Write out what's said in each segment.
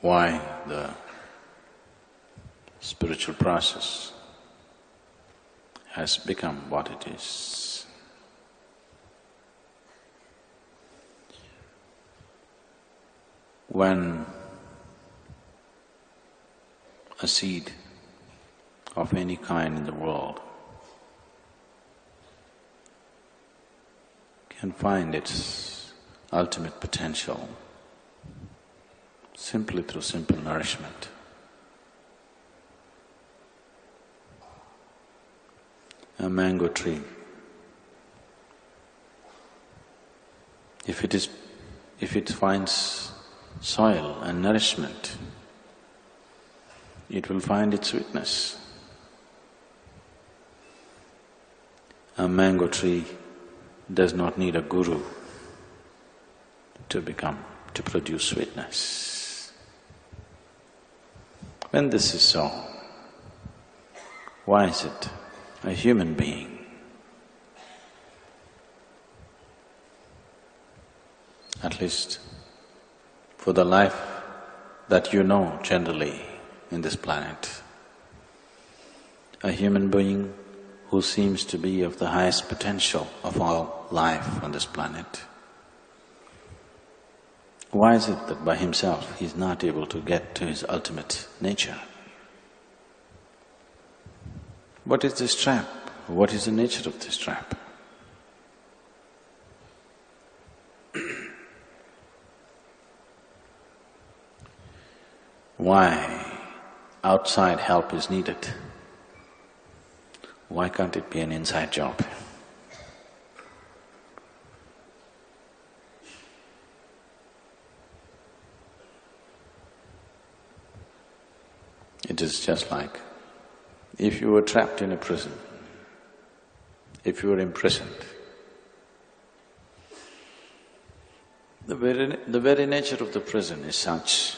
why the spiritual process has become what it is. When a seed of any kind in the world can find its ultimate potential simply through simple nourishment, a mango tree, if it finds soil and nourishment, it will find its sweetness. A mango tree does not need a guru to produce sweetness. When this is so, why is it a human being at least for the life that you know generally in this planet, a human being who seems to be of the highest potential of all life on this planet, why is it that by himself he's not able to get to his ultimate nature? What is this trap? What is the nature of this trap? Why outside help is needed? Why can't it be an inside job? It is just like if you were trapped in a prison, if you were imprisoned, the very nature of the prison is such.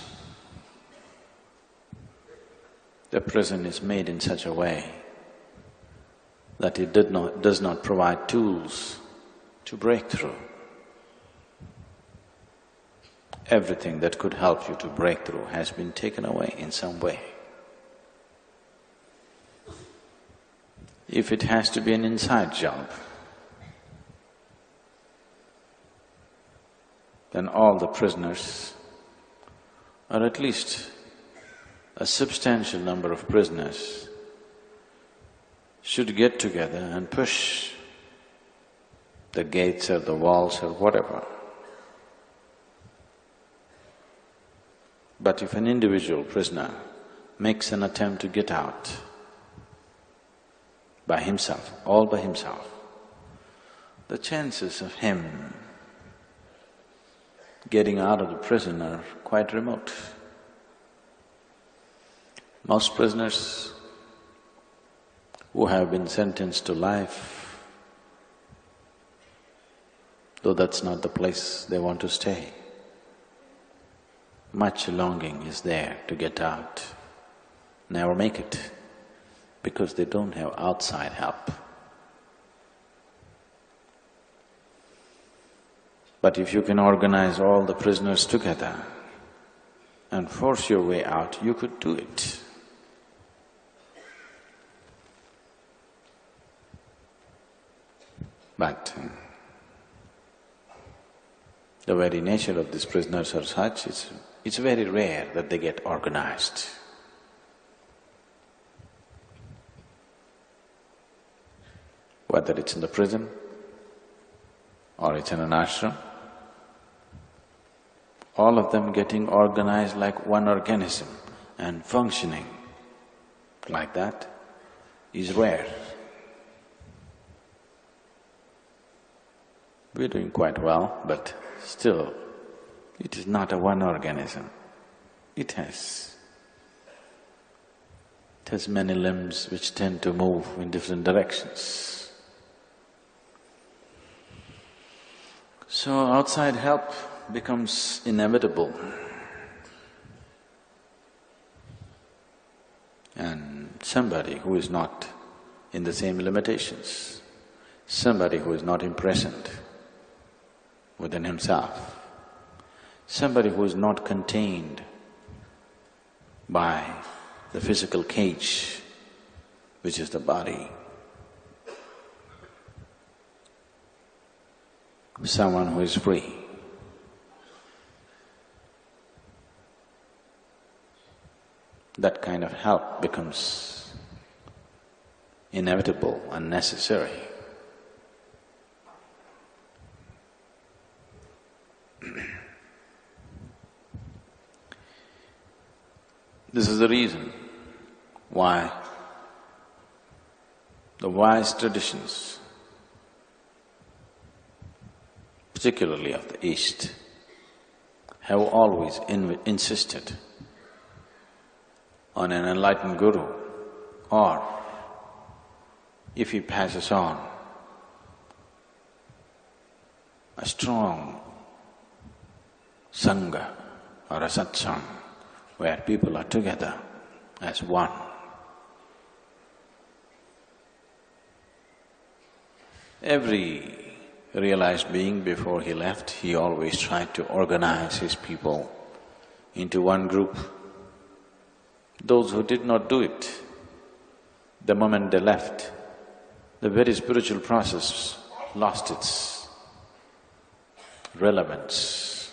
The prison is made in such a way that it does not provide tools to break through. Everything that could help you to break through has been taken away in some way. If it has to be an inside job, then all the prisoners, or at least a substantial number of prisoners, should get together and push the gates or the walls or whatever. But if an individual prisoner makes an attempt to get out by himself, all by himself, the chances of him getting out of the prison are quite remote. Most prisoners who have been sentenced to life, though that's not the place they want to stay, much longing is there to get out, never make it, because they don't have outside help. But if you can organize all the prisoners together and force your way out, you could do it. But the very nature of these prisoners are such, it's very rare that they get organized. Whether it's in the prison or it's in an ashram, all of them getting organized like one organism and functioning like that is rare. We're doing quite well, but still, it is not a one organism. It has many limbs which tend to move in different directions. So outside help becomes inevitable. And somebody who is not in the same limitations, somebody who is not imprisoned within himself, somebody who is not contained by the physical cage, which is the body. Someone who is free. That kind of help becomes inevitable and necessary. This is the reason why the wise traditions, particularly of the East, have always insisted on an enlightened guru, or if he passes on, a strong sangha or a satsang where people are together as one. Every realized being, before he left, he always tried to organize his people into one group. Those who did not do it, the moment they left, the very spiritual process lost its relevance.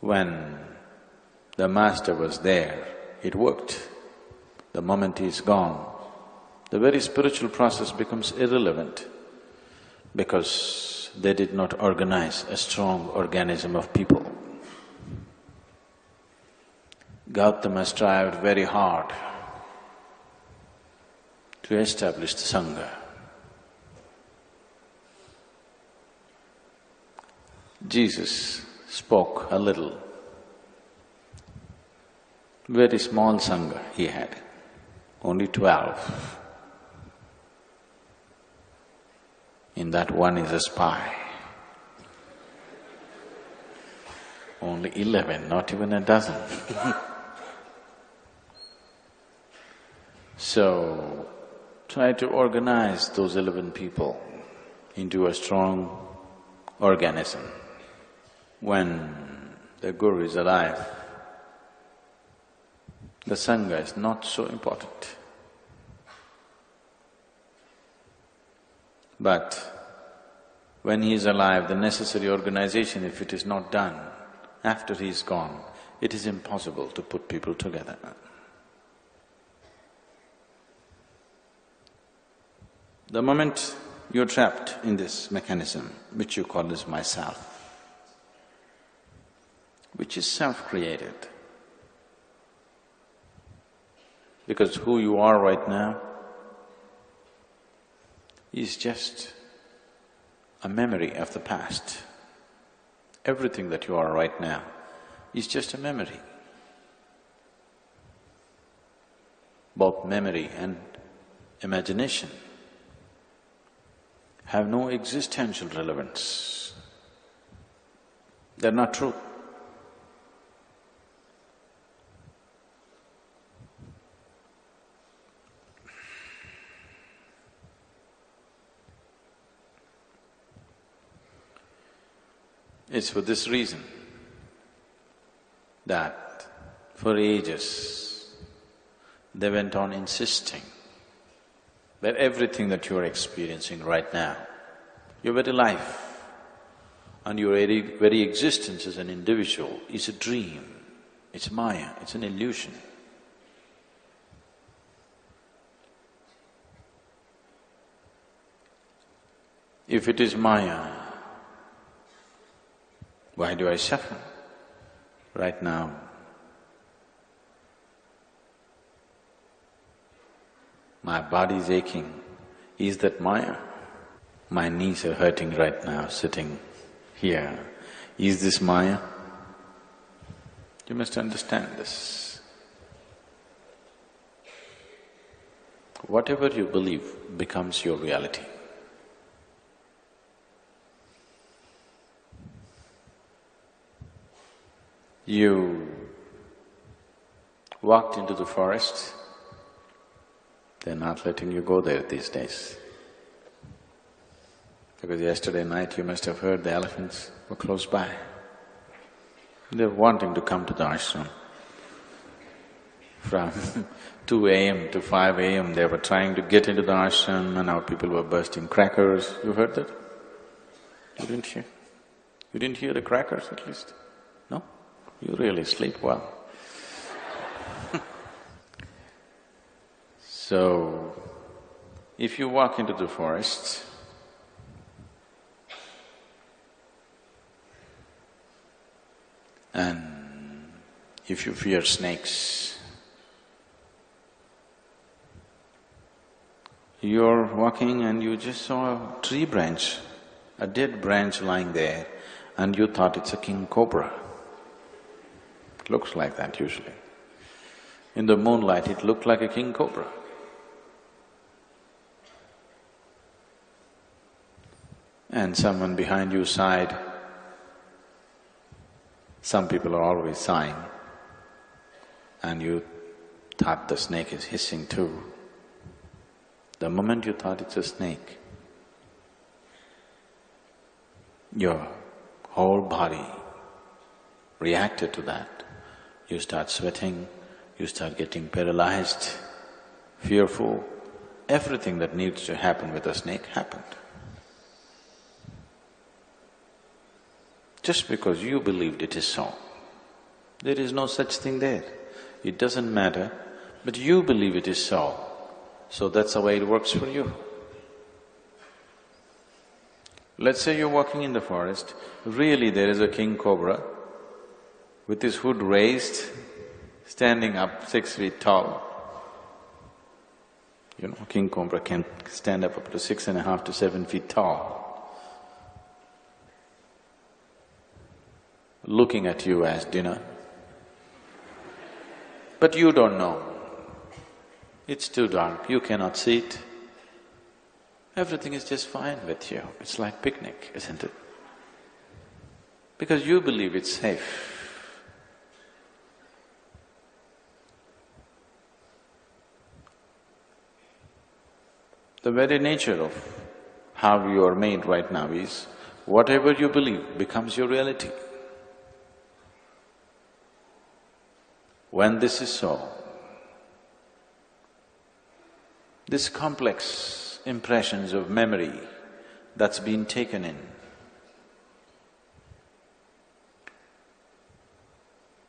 When the master was there, it worked. The moment he is gone, the very spiritual process becomes irrelevant because they did not organize a strong organism of people. Gautama strived very hard to establish the sangha. Jesus spoke a little. Very small sangha he had, only 12. In that one is a spy. Only 11, not even a dozen. So, try to organize those 11 people into a strong organism. When the Guru is alive, the Sangha is not so important. But when he is alive, the necessary organization, if it is not done, after he is gone, it is impossible to put people together. The moment you're trapped in this mechanism, which you call as myself, which is self-created, because who you are right now is just a memory of the past. Everything that you are right now is just a memory. Both memory and imagination have no existential relevance. They're not true. It's for this reason that for ages they went on insisting that everything that you are experiencing right now, your very life and your very existence as an individual is a dream, it's Maya, it's an illusion. If it is Maya, why do I suffer right now? My body is aching. Is that Maya? My knees are hurting right now, sitting here. Is this Maya? You must understand this. Whatever you believe becomes your reality. You walked into the forest, they're not letting you go there these days. Because yesterday night you must have heard the elephants were close by. They're wanting to come to the ashram. From 2 a.m. to 5 a.m. they were trying to get into the ashram and our people were bursting crackers. You heard that? You didn't hear? You didn't hear the crackers at least? No? You really sleep well. So, if you walk into the forest, and if you fear snakes, you're walking and you just saw a tree branch, a dead branch lying there, and you thought it's a king cobra. It looks like that usually. In the moonlight, it looked like a king cobra. And someone behind you sighed. Some people are always sighing, and you thought the snake is hissing too. The moment you thought it's a snake, your whole body reacted to that. You start sweating, you start getting paralyzed, fearful. Everything that needs to happen with a snake happened. Just because you believed it is so. There is no such thing there. It doesn't matter, but you believe it is so that's the way it works for you. Let's say you're walking in the forest, really there is a king cobra with his hood raised, standing up 6 feet tall. You know, king cobra can stand up to 6.5 to 7 feet tall, looking at you as dinner. But you don't know. It's too dark, you cannot see it. Everything is just fine with you. It's like picnic, isn't it? Because you believe it's safe. The very nature of how you are made right now is, whatever you believe becomes your reality. When this is so, this complex impressions of memory that's been taken in,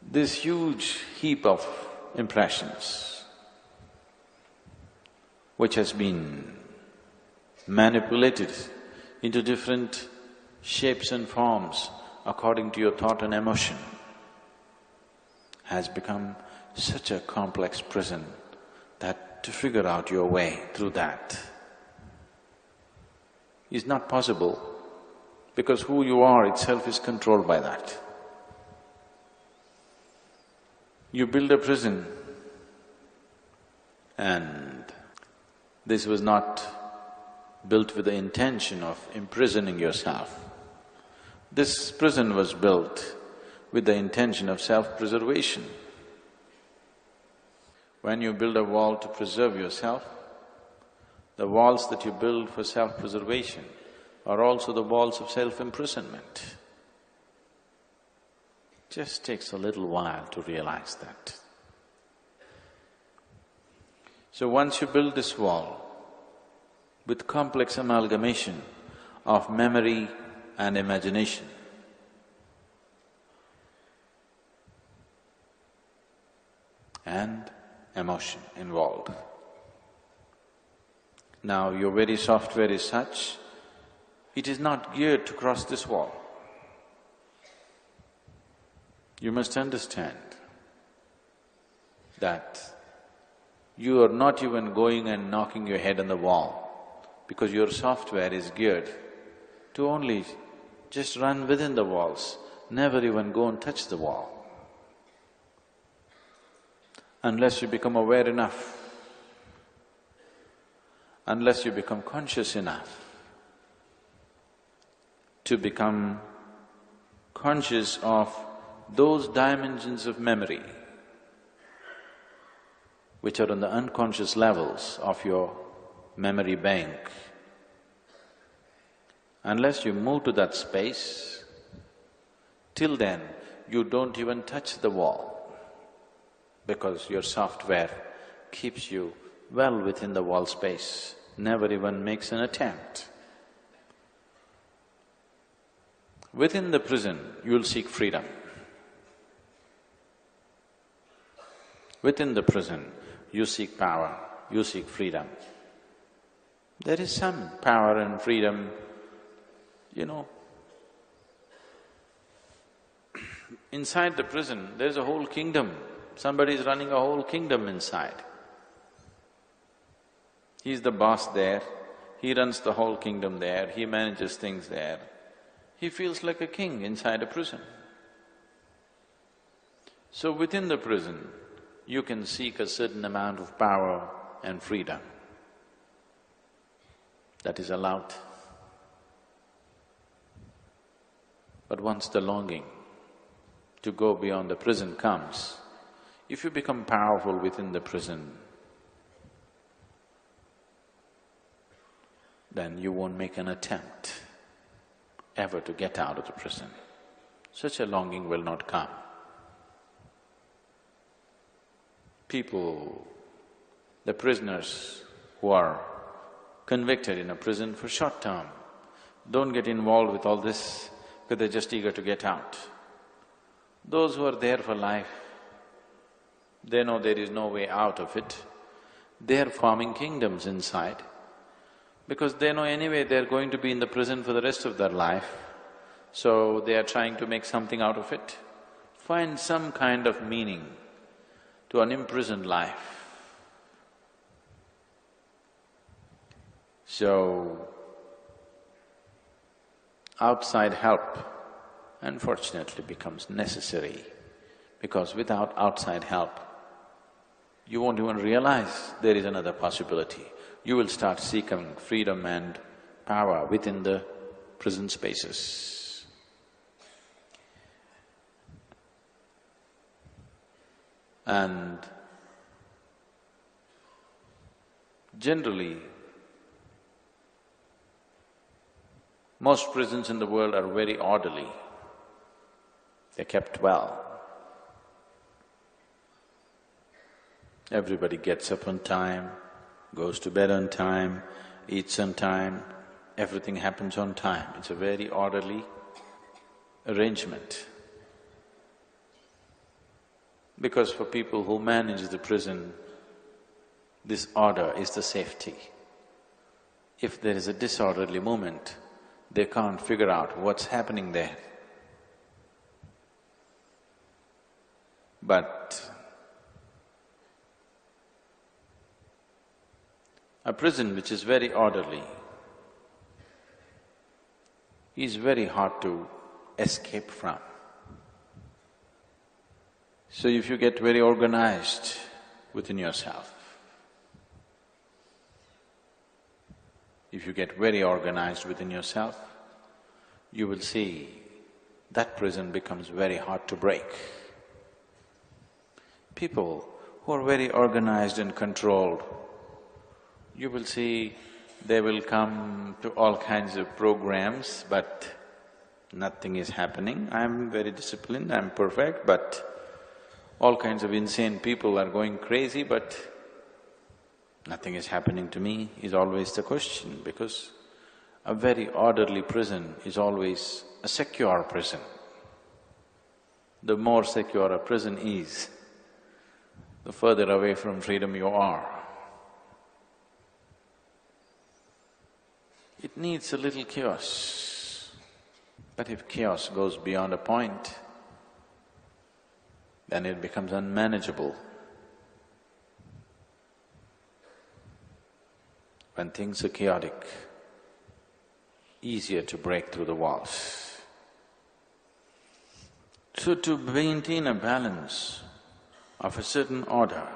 this huge heap of impressions which has been manipulated into different shapes and forms according to your thought and emotion, has become such a complex prison that to figure out your way through that is not possible, because who you are itself is controlled by that. You build a prison, and this was not built with the intention of imprisoning yourself. This prison was built with the intention of self-preservation. When you build a wall to preserve yourself, the walls that you build for self-preservation are also the walls of self-imprisonment. Just takes a little while to realize that. So once you build this wall with complex amalgamation of memory and imagination, and emotion involved. Now, your very software is such, it is not geared to cross this wall. You must understand that you are not even going and knocking your head on the wall, because your software is geared to only just run within the walls, never even go and touch the wall. Unless you become aware enough, unless you become conscious enough to become conscious of those dimensions of memory which are on the unconscious levels of your memory bank. Unless you move to that space, till then you don't even touch the wall. because your software keeps you well within the wall space, never even makes an attempt. Within the prison, you'll seek freedom. Within the prison, you seek power, you seek freedom. There is some power and freedom, you know. Inside the prison, there's a whole kingdom. Somebody is running a whole kingdom inside. He's the boss there, he runs the whole kingdom there, he manages things there. He feels like a king inside a prison. So within the prison, you can seek a certain amount of power and freedom. That is allowed. But once the longing to go beyond the prison comes, if you become powerful within the prison, then you won't make an attempt ever to get out of the prison. Such a longing will not come. People, the prisoners who are convicted in a prison for short term, don't get involved with all this because they're just eager to get out. Those who are there for life, they know there is no way out of it. They're forming kingdoms inside because they know anyway they're going to be in the prison for the rest of their life, so they are trying to make something out of it. Find some kind of meaning to an imprisoned life. So, outside help unfortunately becomes necessary, because without outside help, you won't even realize there is another possibility. You will start seeking freedom and power within the prison spaces. And generally, most prisons in the world are very orderly. They're kept well. Everybody gets up on time, goes to bed on time, eats on time, everything happens on time. It's a very orderly arrangement. Because for people who manage the prison, this order is the safety. If there is a disorderly movement, they can't figure out what's happening there. But a prison which is very orderly is very hard to escape from. So if you get very organized within yourself, if you get very organized within yourself, you will see that prison becomes very hard to break. People who are very organized and controlled, you will see they will come to all kinds of programs, but nothing is happening. I'm very disciplined, I'm perfect, but all kinds of insane people are going crazy, but nothing is happening to me is always the question, because a very orderly prison is always a secure prison. The more secure a prison is, the further away from freedom you are. It needs a little chaos, but if chaos goes beyond a point, then it becomes unmanageable. When things are chaotic, easier to break through the walls. So to maintain a balance of a certain order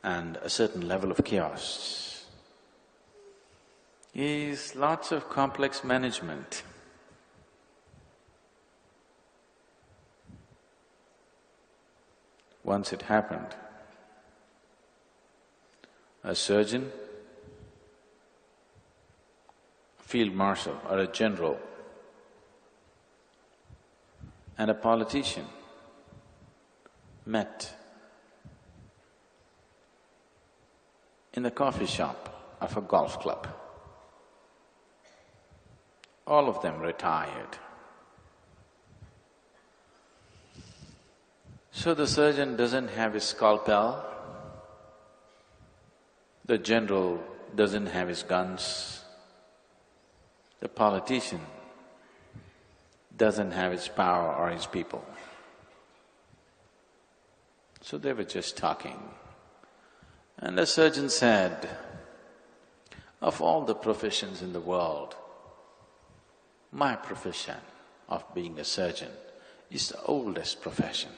and a certain level of chaos is lots of complex management. Once it happened, a surgeon, a field marshal or a general and a politician met in the coffee shop of a golf club. All of them retired. So the surgeon doesn't have his scalpel, the general doesn't have his guns, the politician doesn't have his power or his people. So they were just talking. And the surgeon said, of all the professions in the world, my profession of being a surgeon is the oldest profession.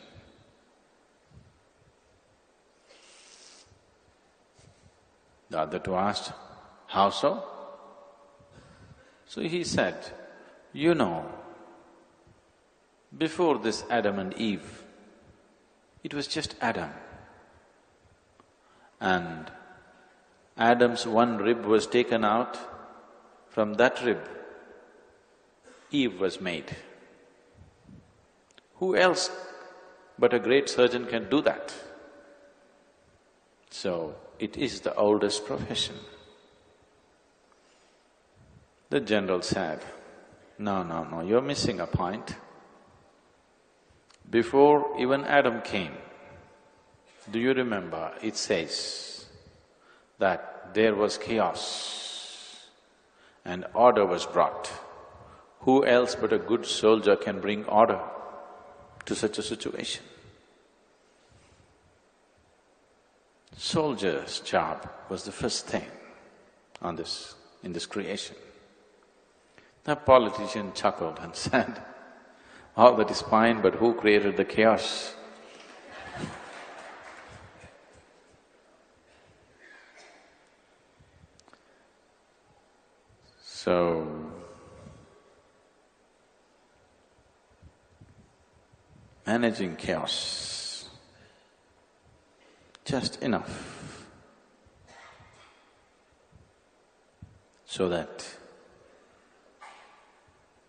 The other two asked, how so? So he said, you know, before this Adam and Eve, it was just Adam. And Adam's one rib was taken out, from that rib, Eve was made. Who else but a great surgeon can do that? So, it is the oldest profession. The general said, no, you're missing a point. Before even Adam came, do you remember it says that there was chaos and order was brought. Who else but a good soldier can bring order to such a situation? Soldier's job was the first thing in this creation. The politician chuckled and said, all that is fine, but who created the chaos? So, managing chaos, just enough so that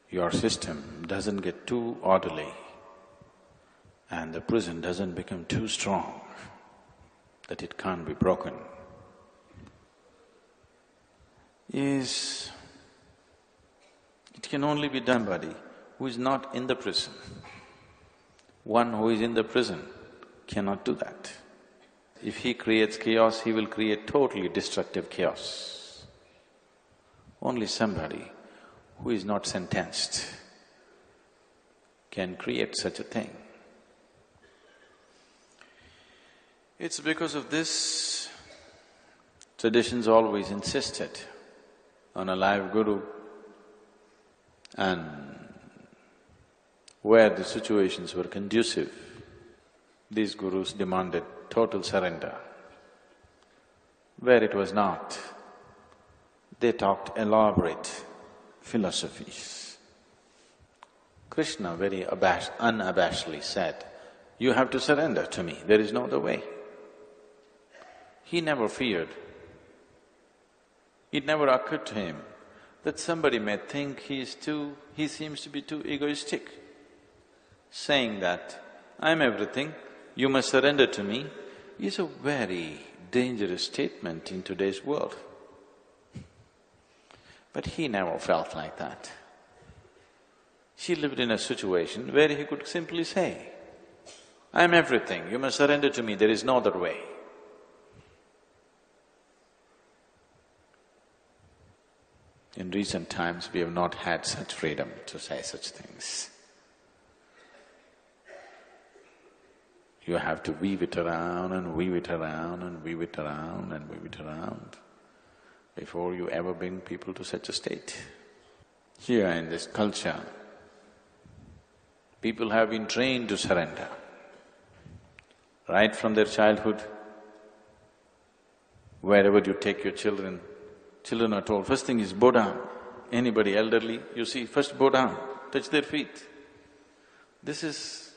your system doesn't get too orderly and the prison doesn't become too strong that it can't be broken, it can only be done by somebody who is not in the prison. One who is in the prison cannot do that. If he creates chaos, he will create totally destructive chaos. Only somebody who is not sentenced can create such a thing. It's because of this, traditions always insisted on a live guru, and where the situations were conducive, these gurus demanded total surrender. Where it was not, they talked elaborate philosophies. Krishna very unabashedly said, you have to surrender to me, there is no other way. He never feared. It never occurred to him that somebody may think he seems to be too egoistic. Saying that, I'm everything, you must surrender to me, is a very dangerous statement in today's world. But he never felt like that. He lived in a situation where he could simply say, I'm everything, you must surrender to me, there is no other way. In recent times, we have not had such freedom to say such things. You have to weave it around and weave it around and weave it around and weave it around before you ever bring people to such a state. Here in this culture, people have been trained to surrender. Right from their childhood, wherever you take your children, children are told, first thing is bow down. Anybody elderly, you see, first bow down, touch their feet. This is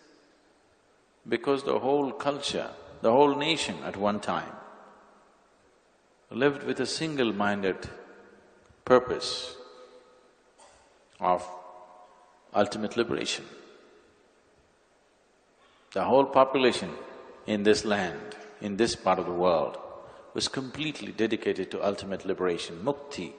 because the whole culture, the whole nation at one time lived with a single-minded purpose of ultimate liberation. The whole population in this land, in this part of the world, was completely dedicated to ultimate liberation, mukti,